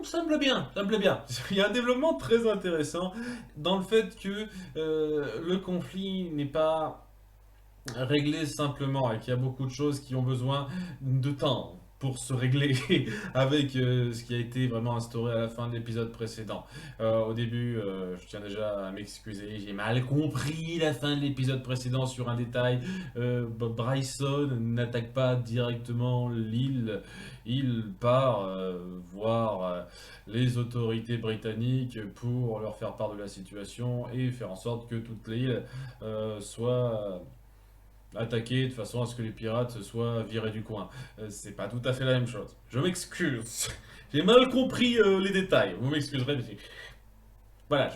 Ça me plaît bien, ça me plaît bien. Il y a un développement très intéressant dans le fait que le conflit n'est pas régler simplement et qu'il y a beaucoup de choses qui ont besoin de temps pour se régler avec ce qui a été vraiment instauré à la fin de l'épisode précédent. Au début, je tiens déjà à m'excuser, j'ai mal compris la fin de l'épisode précédent sur un détail. Bryson n'attaque pas directement l'île, il part voir les autorités britanniques pour leur faire part de la situation et faire en sorte que toute l'île soit attaquer de façon à ce que les pirates soient virés du coin. C'est pas tout à fait la même chose. Je m'excuse. J'ai mal compris les détails. Vous m'excuserez, mais voilà,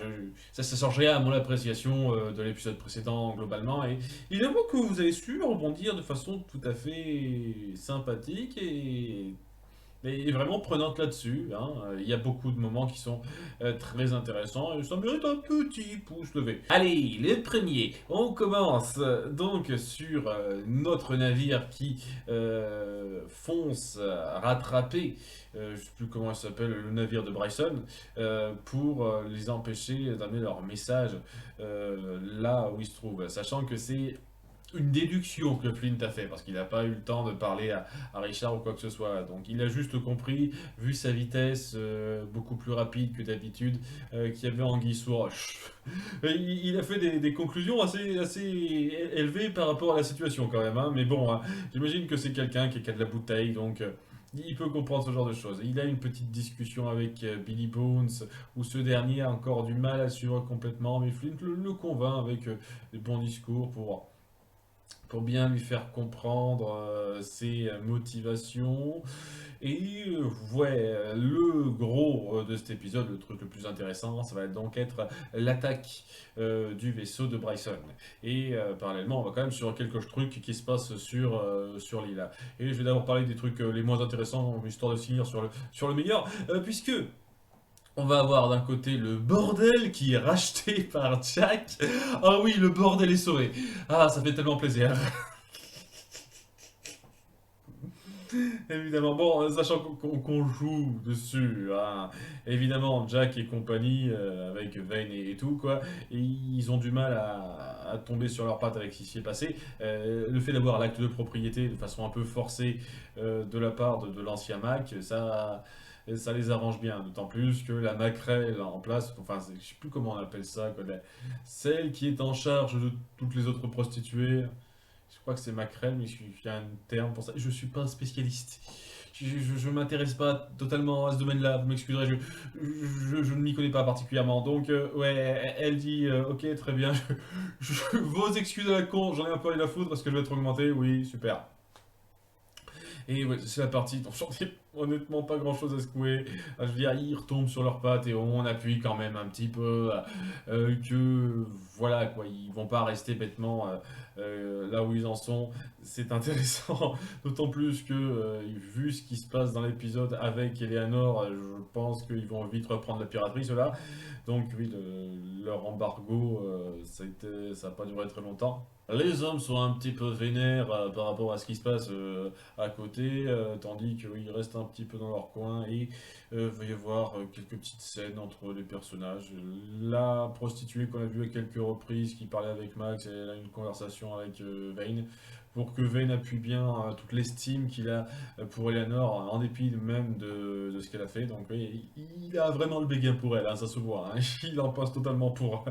ça change rien à mon appréciation de l'épisode précédent globalement. Et il avoue que vous avez su rebondir de façon tout à fait sympathique et vraiment prenante là-dessus, hein. Il y a beaucoup de moments qui sont très intéressants et ça mérite un petit pouce levé. Allez, le premier, on commence donc sur notre navire qui fonce rattraper, je sais plus comment il s'appelle, le navire de Bryson, pour les empêcher d'amener leur message là où ils se trouvent, sachant que c'est une déduction que Flint a fait parce qu'il n'a pas eu le temps de parler à Richard ou quoi que ce soit. Donc il a juste compris, vu sa vitesse beaucoup plus rapide que d'habitude, qu'il y avait anguille sous roche. Il a fait des conclusions assez élevées par rapport à la situation quand même, hein. Mais bon, hein, j'imagine que c'est quelqu'un qui a de la bouteille, donc il peut comprendre ce genre de choses. Il a une petite discussion avec Billy Bones, où ce dernier a encore du mal à suivre complètement, mais Flint le convainc avec des bons discours pour bien lui faire comprendre ses motivations. Et ouais, le gros de cet épisode, le truc le plus intéressant, ça va donc être l'attaque du vaisseau de Bryson. Et parallèlement, on va quand même sur quelques trucs qui se passent sur l'île. Et je vais d'abord parler des trucs les moins intéressants, histoire de finir sur le meilleur, puisque on va avoir d'un côté le bordel qui est racheté par Jack. Ah oui, le bordel est sauvé. Ah, ça fait tellement plaisir. Évidemment, bon, sachant qu'on joue dessus, hein. Évidemment, Jack et compagnie, avec Vane et tout, quoi, et ils ont du mal à tomber sur leurs pattes avec ce qui s'y est passé. Le fait d'avoir l'acte de propriété de façon un peu forcée de la part de l'ancien Mac, ça les arrange bien, d'autant plus que la maquerelle en place, enfin, je sais plus comment on appelle ça, quoi, celle qui est en charge de toutes les autres prostituées, je crois que c'est maquerelle, mais il y a un terme pour ça. Je suis pas un spécialiste. Je m'intéresse pas totalement à ce domaine-là, vous m'excuserez, je ne m'y connais pas particulièrement. Donc, ouais, elle dit, ok, très bien, vos excuses à la con, j'en ai un peu rien à foutre, est-ce que je vais être augmenté? Oui, super. Et ouais, c'est la partie dont j'en ai honnêtement pas grand chose à secouer. Je veux dire, ils retombent sur leurs pattes et on appuie quand même un petit peu que voilà quoi, ils vont pas rester bêtement là où ils en sont. C'est intéressant, d'autant plus que vu ce qui se passe dans l'épisode avec Eleanor, je pense qu'ils vont vite reprendre la piraterie ceux-là. Donc oui, leur embargo, ça a pas duré très longtemps. Les hommes sont un petit peu vénères par rapport à ce qui se passe à côté, tandis qu'ils restent un petit peu dans leur coin et va y avoir quelques petites scènes entre les personnages. La prostituée qu'on a vue à quelques reprises qui parlait avec Max, elle a une conversation avec Vane pour que Vane appuie bien toute l'estime qu'il a pour Eleanor, en dépit même de ce qu'elle a fait. Donc oui, il a vraiment le béguin pour elle, hein, ça se voit, hein. Il en passe totalement pour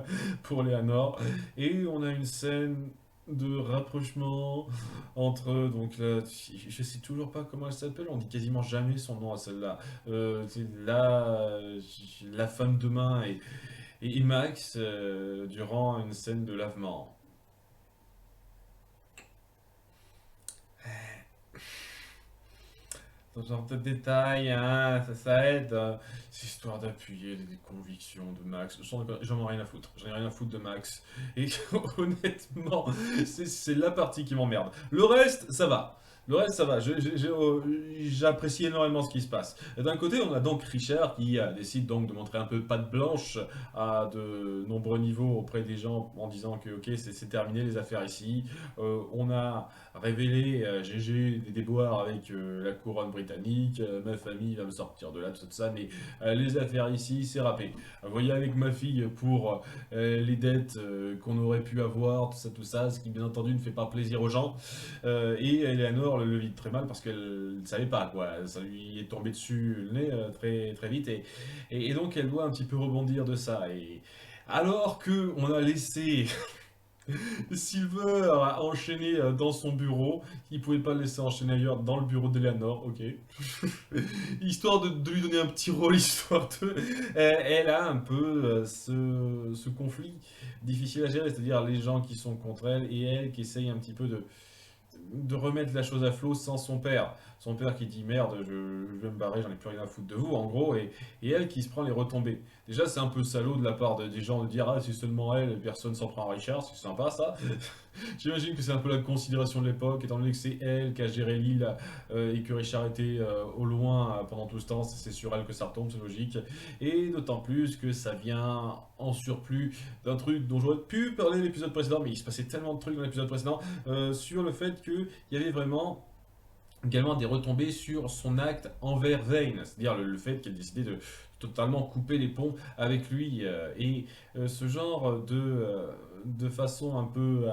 Eleanor. Et on a une scène de rapprochement entre donc là, je sais toujours pas comment elle s'appelle, on dit quasiment jamais son nom à celle-là. C'est la femme de main et Max durant une scène de lavement. Dans ce genre de détails, hein, ça aide. C'est histoire d'appuyer les convictions de Max. J'en ai rien à foutre. J'en ai rien à foutre de Max. Et honnêtement, c'est la partie qui m'emmerde. Le reste, ça va. Le reste, ça va. J'apprécie énormément ce qui se passe. D'un côté, on a donc Richard qui décide donc de montrer un peu patte blanche à de nombreux niveaux auprès des gens en disant que ok, c'est terminé les affaires ici. On a révélé GG des déboires avec la couronne britannique. Ma famille va me sortir de là, tout ça, mais les affaires ici, c'est râpé. Vous voyez avec ma fille pour les dettes qu'on aurait pu avoir, tout ça, ce qui bien entendu ne fait pas plaisir aux gens. Et Eleanor le vit très mal parce qu'elle ne savait pas quoi. Ça lui est tombé dessus le nez très, très vite et donc elle doit un petit peu rebondir de ça. Et alors que on a laissé Silver enchaîner dans son bureau, il pouvait pas le laisser enchaîner ailleurs dans le bureau d'Eleanor, ok. Histoire de lui donner un petit rôle, histoire de. Elle a un peu ce conflit difficile à gérer, c'est-à-dire les gens qui sont contre elle et elle qui essaye un petit peu de remettre la chose à flot sans son père. Son père qui dit merde, je vais me barrer, j'en ai plus rien à foutre de vous, en gros, et elle qui se prend les retombées. Déjà, c'est un peu salaud de la part des gens de dire ah, c'est seulement elle, personne s'en prend à Richard, c'est sympa ça. J'imagine que c'est un peu la considération de l'époque, étant donné que c'est elle qui a géré l'île et que Richard était au loin pendant tout ce temps, c'est sur elle que ça retombe, c'est logique. Et d'autant plus que ça vient en surplus d'un truc dont j'aurais pu parler l'épisode précédent, mais il se passait tellement de trucs dans l'épisode précédent, sur le fait qu'il y avait vraiment également des retombées sur son acte envers Vane, c'est-à-dire le fait qu'elle décidé de totalement couper les ponts avec lui, ce genre de façon un peu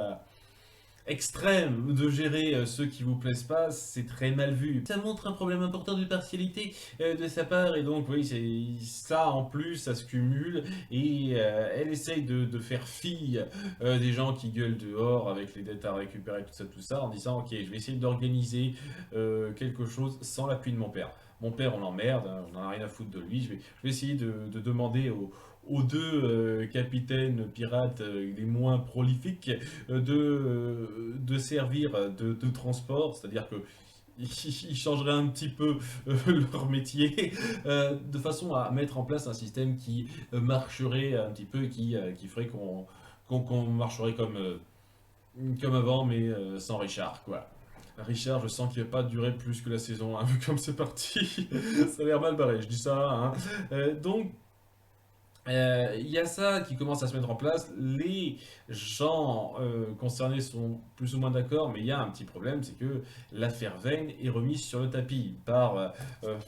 extrême de gérer ceux qui vous plaisent pas, c'est très mal vu. Ça montre un problème important de partialité de sa part, et donc oui, c'est ça en plus, ça se cumule, et elle essaye de faire fi des gens qui gueulent dehors avec les dettes à récupérer, tout ça, en disant ok, je vais essayer d'organiser quelque chose sans l'appui de mon père. Mon père, on l'emmerde, hein, on n'en a rien à foutre de lui. Je vais essayer de demander aux deux capitaines pirates les moins prolifiques de servir de transport, c'est-à-dire que ils changeraient un petit peu leur métier de façon à mettre en place un système qui marcherait un petit peu, qui ferait qu'on marcherait comme avant, mais sans Richard, quoi. Richard, je sens qu'il va pas durer plus que la saison 1, vu comme c'est parti. Ça a l'air mal barré, je dis ça, hein. Donc, il y a ça qui commence à se mettre en place. Les gens concernés sont plus ou moins d'accord, mais il y a un petit problème, c'est que l'affaire Vane est remise sur le tapis par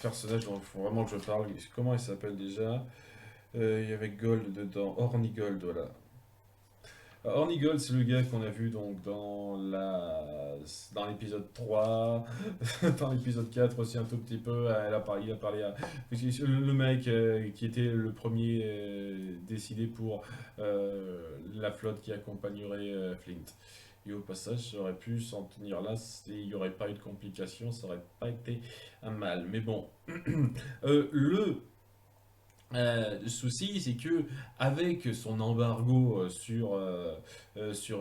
personnage dont il faut vraiment que je parle. Comment il s'appelle déjà? Il y avait Gold dedans, Horny Gold, voilà. Hornigold, c'est le gars qu'on a vu donc dans l'épisode 3, dans l'épisode 4 aussi un tout petit peu. Il a parlé à le mec qui était le premier décidé pour la flotte qui accompagnerait Flint. Et au passage, ça aurait pu s'en tenir là, il n'y aurait pas eu de complications, ça aurait pas été un mal. Mais bon, le le souci, c'est que avec son embargo sur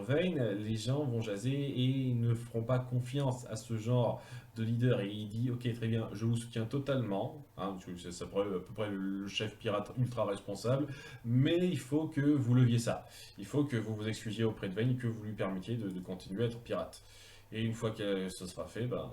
Vayne, les gens vont jaser et ne feront pas confiance à ce genre de leader. Et il dit, ok, très bien, je vous soutiens totalement, hein, parce que c'est à peu près le chef pirate ultra responsable, mais il faut que vous leviez ça. Il faut que vous vous excusiez auprès de Vayne et que vous lui permettiez de continuer à être pirate. Et une fois que ce sera fait, ben,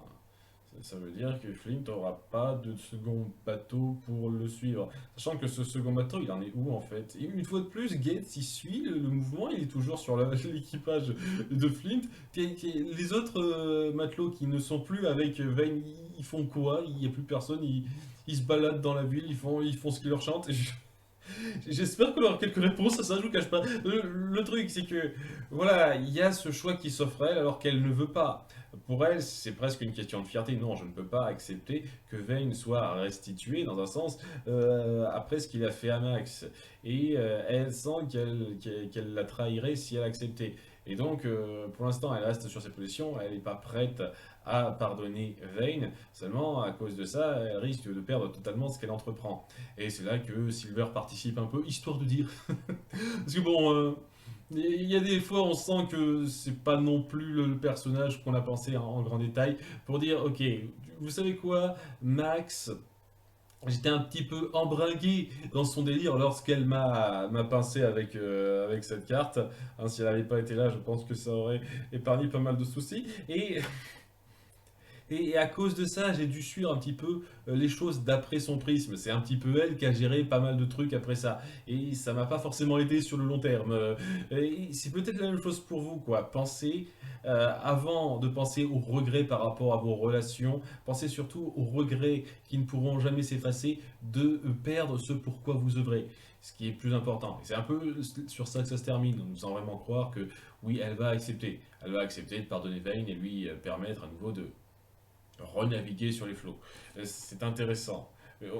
ça veut dire que Flint n'aura pas de second bateau pour le suivre. Sachant que ce second bateau, il en est où en fait? Et une fois de plus, Gates, il suit le mouvement, il est toujours sur l'équipage de Flint. Les autres matelots qui ne sont plus avec Vane, ils font quoi? Il n'y a plus personne, ils se baladent dans la ville, ils font ce qu'ils leur chantent. J'espère qu'on aura quelques réponses à ça, je vous cache pas. Le truc, c'est que, voilà, il y a ce choix qui s'offre à elle alors qu'elle ne veut pas. Pour elle, c'est presque une question de fierté. Non, je ne peux pas accepter que Vayne soit restitué, dans un sens, après ce qu'il a fait à Max. Et elle sent qu'elle la trahirait si elle acceptait. Et donc, pour l'instant, elle reste sur ses positions. Elle n'est pas prête à pardonner Vayne. Seulement, à cause de ça, elle risque de perdre totalement ce qu'elle entreprend. Et c'est là que Silver participe un peu, histoire de dire. Parce que bon, il y a des fois, on sent que c'est pas non plus le personnage qu'on a pensé en grand détail. Pour dire, ok, vous savez quoi, Max, j'étais un petit peu embringué dans son délire lorsqu'elle m'a pincé avec cette carte. Hein, si elle n'avait pas été là, je pense que ça aurait épargné pas mal de soucis. Et Et à cause de ça, j'ai dû suivre un petit peu les choses d'après son prisme. C'est un petit peu elle qui a géré pas mal de trucs après ça. Et ça m'a pas forcément aidé sur le long terme. Et c'est peut-être la même chose pour vous, quoi. Pensez, avant de penser aux regrets par rapport à vos relations, pensez surtout aux regrets qui ne pourront jamais s'effacer de perdre ce pourquoi vous œuvrez. Ce qui est plus important. Et c'est un peu sur ça que ça se termine, en nous faisant vraiment croire que oui, elle va accepter. Elle va accepter de pardonner Vayne et lui permettre à nouveau de renaviguer sur les flots. C'est intéressant.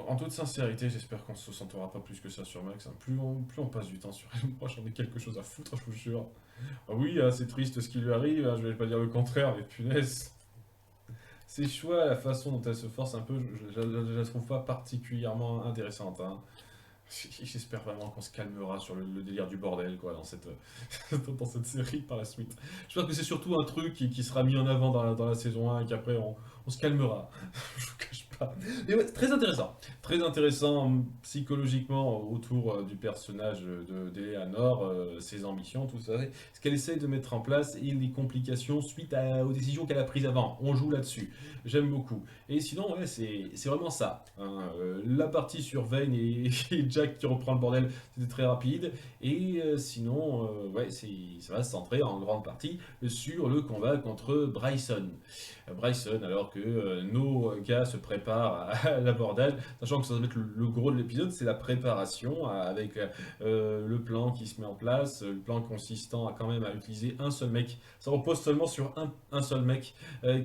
En toute sincérité, j'espère qu'on se sentira pas plus que ça sur Max, hein. Plus on passe du temps sur elle, moi j'en ai quelque chose à foutre, je vous jure. Ah oui, c'est triste ce qui lui arrive, hein, je vais pas dire le contraire, mais punaise. Ses choix, la façon dont elle se force un peu, je la trouve pas particulièrement intéressante, hein. J'espère vraiment qu'on se calmera sur le délire du bordel quoi, dans cette série par la suite. J'espère que c'est surtout un truc qui sera mis en avant dans la saison 1 et qu'après on se calmera. Je vous cache pas. Mais ouais, très intéressant. Très intéressant psychologiquement autour du personnage d'Eleanor, ses ambitions, tout ça. Ce qu'elle essaye de mettre en place et les complications suite aux décisions qu'elle a prises avant. On joue là-dessus. J'aime beaucoup. Et sinon, ouais, c'est vraiment ça, hein. La partie sur Vayne et Jack qui reprend le bordel, c'était très rapide. Et sinon, ouais, ça va se centrer en grande partie sur le combat contre Bryson. Bryson, alors que nos gars se préparent à l'abordage, sachant que ça va être le gros de l'épisode, c'est la préparation avec le plan qui se met en place, le plan consistant à quand même à utiliser un seul mec. Ça repose seulement sur un seul mec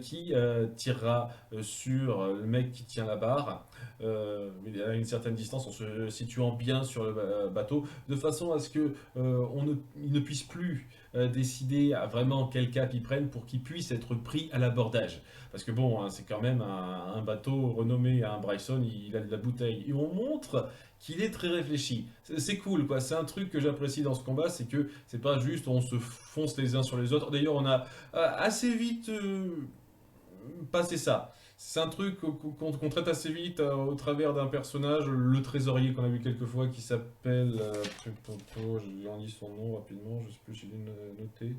qui tirera sur le mec qui tient la barre à une certaine distance en se situant bien sur le bateau de façon à ce que il ne puisse plus décider à vraiment quel cap ils prennent pour qu'il puisse être pris à l'abordage. Parce que bon, hein, c'est quand même un bateau renommé à un Bryson, il a de la bouteille. Et on montre qu'il est très réfléchi. C'est cool, quoi. C'est un truc que j'apprécie dans ce combat, c'est que c'est pas juste on se fonce les uns sur les autres. D'ailleurs, on a assez vite passé ça. C'est un truc qu'on traite assez vite au travers d'un personnage, le trésorier qu'on a vu quelques fois, qui s'appelle... je en lis son nom rapidement, je sais plus si je l'ai noté.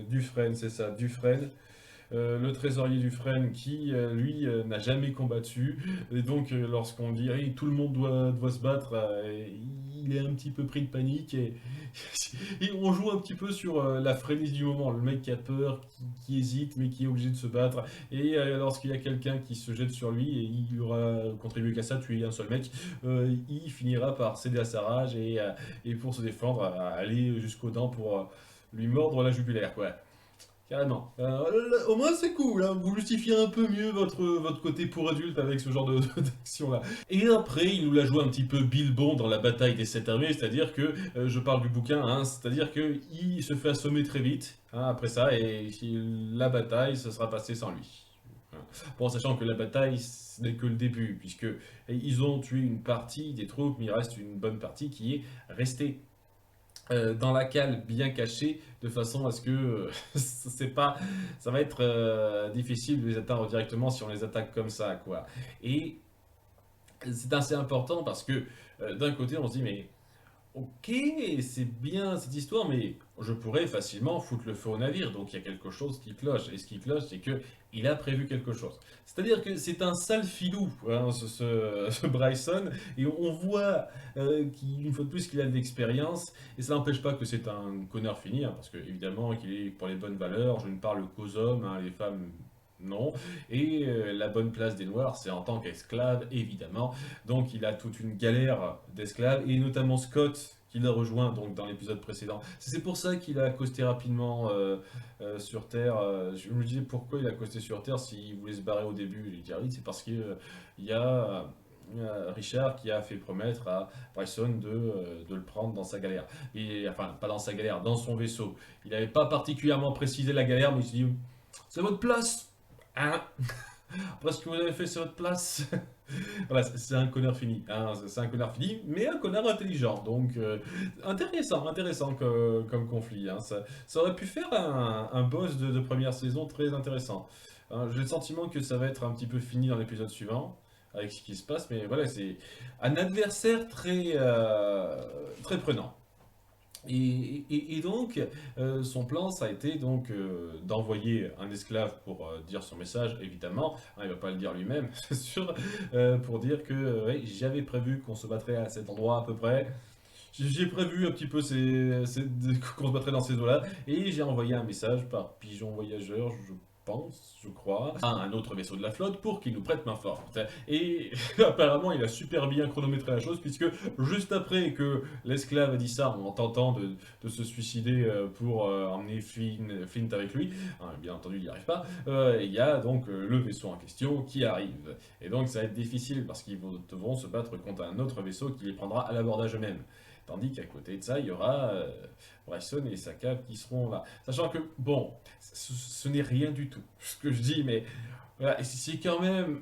Dufresne, c'est ça, Dufresne. Le trésorier Dufresne qui, lui, n'a jamais combattu. Et donc, lorsqu'on dit hey, tout le monde doit se battre, il est un petit peu pris de panique. Et on joue un petit peu sur la frénésie du moment. Le mec qui a peur, qui hésite, mais qui est obligé de se battre. Et lorsqu'il y a quelqu'un qui se jette sur lui, et il aura contribué qu'à ça, tuer un seul mec, il finira par céder à sa rage et pour se défendre, aller jusqu'aux dents pour lui mordre la jugulaire, quoi. Carrément. Au moins c'est cool, hein. Vous justifiez un peu mieux votre côté pour adulte avec ce genre d'action-là. Et après, il nous la joue un petit peu Bilbon dans la bataille des sept armées, c'est-à-dire que, je parle du bouquin, hein, c'est-à-dire qu'il se fait assommer très vite, hein, après ça, et la bataille, ça sera passé sans lui. Bon, sachant que la bataille, ce n'est que le début, puisque ils ont tué une partie des troupes, mais il reste une bonne partie qui est restée dans la cale bien cachée de façon à ce que c'est pas ça va être difficile de les atteindre directement si on les attaque comme ça quoi. Et c'est assez important parce que d'un côté on se dit mais ok, c'est bien cette histoire, mais je pourrais facilement foutre le feu au navire. Donc il y a quelque chose qui cloche. Et ce qui cloche, c'est que il a prévu quelque chose. C'est-à-dire que c'est un sale filou, hein, ce Bryson. Et on voit qu'une fois de plus qu'il a de l'expérience. Et ça n'empêche pas que c'est un connard fini, hein, parce que évidemment qu'il est pour les bonnes valeurs. Je ne parle qu'aux hommes, hein, les femmes. Non. Et la bonne place des Noirs, c'est en tant qu'esclave, évidemment. Donc il a toute une galère d'esclaves, et notamment Scott, qui l'a rejoint donc, dans l'épisode précédent. C'est pour ça qu'il a accosté rapidement sur Terre. Je me disais pourquoi il a accosté sur Terre s'il voulait se barrer au début. Il dit ah oui, c'est parce qu'il y a Richard qui a fait promettre à Bryson de le prendre dans sa galère. Et, enfin, pas dans sa galère, dans son vaisseau. Il n'avait pas particulièrement précisé la galère, mais il s'est dit c'est votre place. Hein. Parce que vous avez fait sur votre place. Voilà, c'est un connard fini, hein, c'est un connard fini, mais un connard intelligent. Donc, intéressant comme conflit, hein. Ça aurait pu faire un boss de première saison très intéressant. Hein, j'ai le sentiment que ça va être un petit peu fini dans l'épisode suivant, avec ce qui se passe, mais voilà, c'est un adversaire très prenant. Et donc, son plan, ça a été donc d'envoyer un esclave pour dire son message, évidemment. Hein, il va pas le dire lui-même, c'est sûr, pour dire que ouais, j'avais prévu qu'on se battrait à cet endroit à peu près. J'ai prévu un petit peu qu'on se battrait dans ces eaux-là, et j'ai envoyé un message par pigeon voyageur, je pense, je crois, à un autre vaisseau de la flotte pour qu'il nous prête main forte. Et apparemment, il a super bien chronométré la chose, puisque juste après que l'esclave a dit ça, en tentant de se suicider pour emmener Flint avec lui, hein, bien entendu, il n'y arrive pas, il y a donc le vaisseau en question qui arrive. Et donc, ça va être difficile, parce qu'ils devront se battre contre un autre vaisseau qui les prendra à l'abordage eux-mêmes. Tandis qu'à côté de ça, il y aura Bryson et sa cave qui seront là. Sachant que, bon, ce n'est rien du tout, ce que je dis, mais voilà, c'est quand même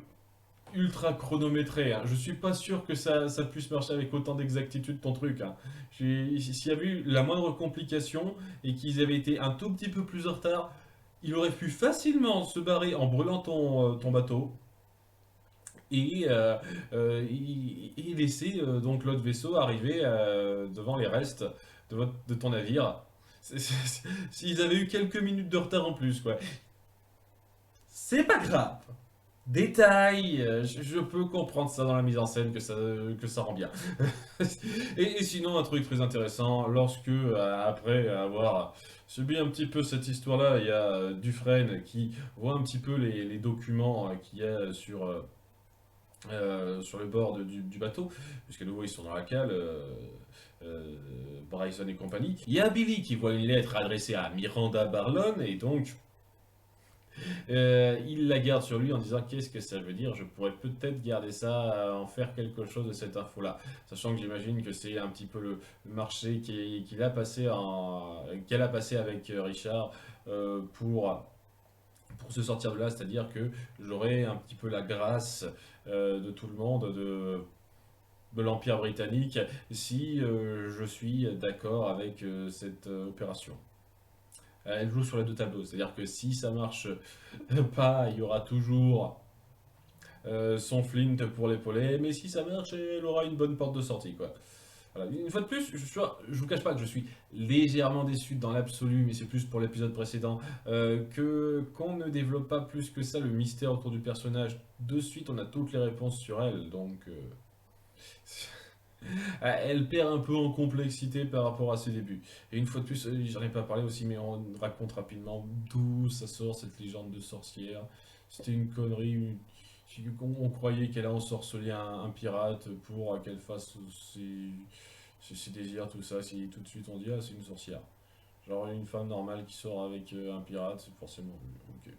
ultra chronométré. Hein. Je suis pas sûr que ça puisse marcher avec autant d'exactitude ton truc. Hein. S'il y avait eu la moindre complication et qu'ils avaient été un tout petit peu plus en retard, il aurait pu facilement se barrer en brûlant ton bateau et laisser donc l'autre vaisseau arriver devant les restes de ton navire. S'ils avaient eu quelques minutes de retard en plus, quoi. C'est pas grave. Détail, je peux comprendre ça dans la mise en scène que ça rend bien. Et sinon, un truc très intéressant, lorsque, après avoir subi un petit peu cette histoire-là, il y a Dufresne qui voit un petit peu les documents qu'il y a sur le bord du bateau, puisqu'à nouveau ils sont dans la cale, Bryson et compagnie. Il y a Billy qui voit une lettre adressée à Miranda Barlon, et donc il la garde sur lui en disant qu'est-ce que ça veut dire, je pourrais peut-être garder ça, en faire quelque chose de cette info-là. Sachant que j'imagine que c'est un petit peu le marché qu'elle a passé avec Richard pour se sortir de là, c'est-à-dire que j'aurai un petit peu la grâce de tout le monde, de l'Empire britannique, si je suis d'accord avec cette opération. Elle joue sur les deux tableaux, c'est-à-dire que si ça marche pas, il y aura toujours son Flint pour l'épauler, mais si ça marche, elle aura une bonne porte de sortie, quoi. Voilà. Une fois de plus, je vous cache pas que je suis légèrement déçu dans l'absolu, mais c'est plus pour l'épisode précédent, qu'on ne développe pas plus que ça le mystère autour du personnage. De suite, on a toutes les réponses sur elle, donc elle perd un peu en complexité par rapport à ses débuts. Et une fois de plus, j'en ai pas parlé aussi, mais on raconte rapidement d'où ça sort cette légende de sorcière. C'était une connerie. On croyait qu'elle a ensorcelé un pirate pour qu'elle fasse ses désirs, tout ça. Si tout de suite on dit, ah, c'est une sorcière. Genre une femme normale qui sort avec un pirate, c'est forcément. Ok.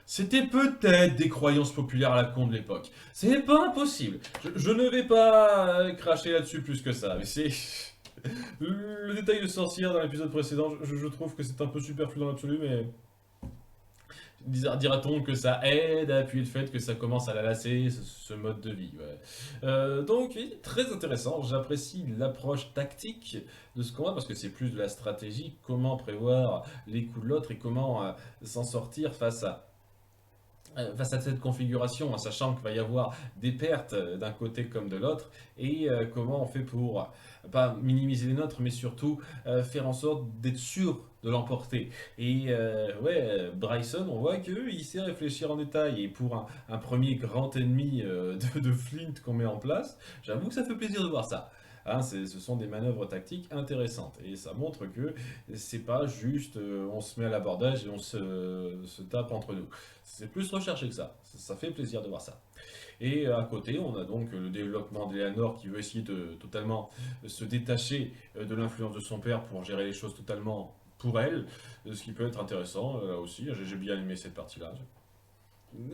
C'était peut-être des croyances populaires à la con de l'époque. C'est pas impossible. Je ne vais pas cracher là-dessus plus que ça. Mais c'est. Le détail de sorcière dans l'épisode précédent, je trouve que c'est un peu superflu dans l'absolu, mais dira-t-on que ça aide à appuyer le fait que ça commence à la lasser, ce mode de vie. Ouais. Donc, très intéressant. J'apprécie l'approche tactique de ce combat parce que c'est plus de la stratégie, comment prévoir les coups de l'autre et comment s'en sortir face à cette configuration, en sachant qu'il va y avoir des pertes d'un côté comme de l'autre, et comment on fait pour pas minimiser les nôtres, mais surtout faire en sorte d'être sûr de l'emporter. Et ouais, Bryson, on voit qu'il sait réfléchir en détail, et pour un premier grand ennemi de Flint qu'on met en place, j'avoue que ça fait plaisir de voir ça. Hein, ce sont des manœuvres tactiques intéressantes et ça montre que c'est pas juste on se met à l'abordage et on se tape entre nous. C'est plus recherché que ça fait plaisir de voir ça. Et à côté, on a donc le développement d'Eleanor qui veut essayer de totalement se détacher de l'influence de son père pour gérer les choses totalement pour elle, ce qui peut être intéressant là aussi. J'ai bien aimé cette partie-là.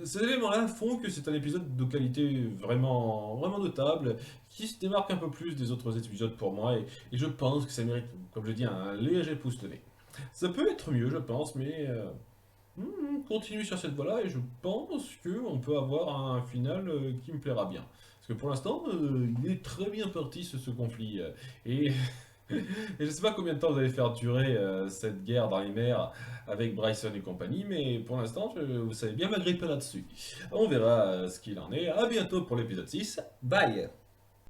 Ces éléments-là font que c'est un épisode de qualité vraiment, vraiment notable, qui se démarque un peu plus des autres épisodes pour moi, et je pense que ça mérite, comme je dis, un léger pouce levé. Ça peut être mieux, je pense, mais continue sur cette voie-là, et je pense qu'on peut avoir un final qui me plaira bien. Parce que pour l'instant, il est très bien parti ce conflit, et et je sais pas combien de temps vous allez faire durer cette guerre dans les mers avec Bryson et compagnie, mais pour l'instant, vous savez bien m'agripper là-dessus. On verra ce qu'il en est. À bientôt pour l'épisode 6. Bye!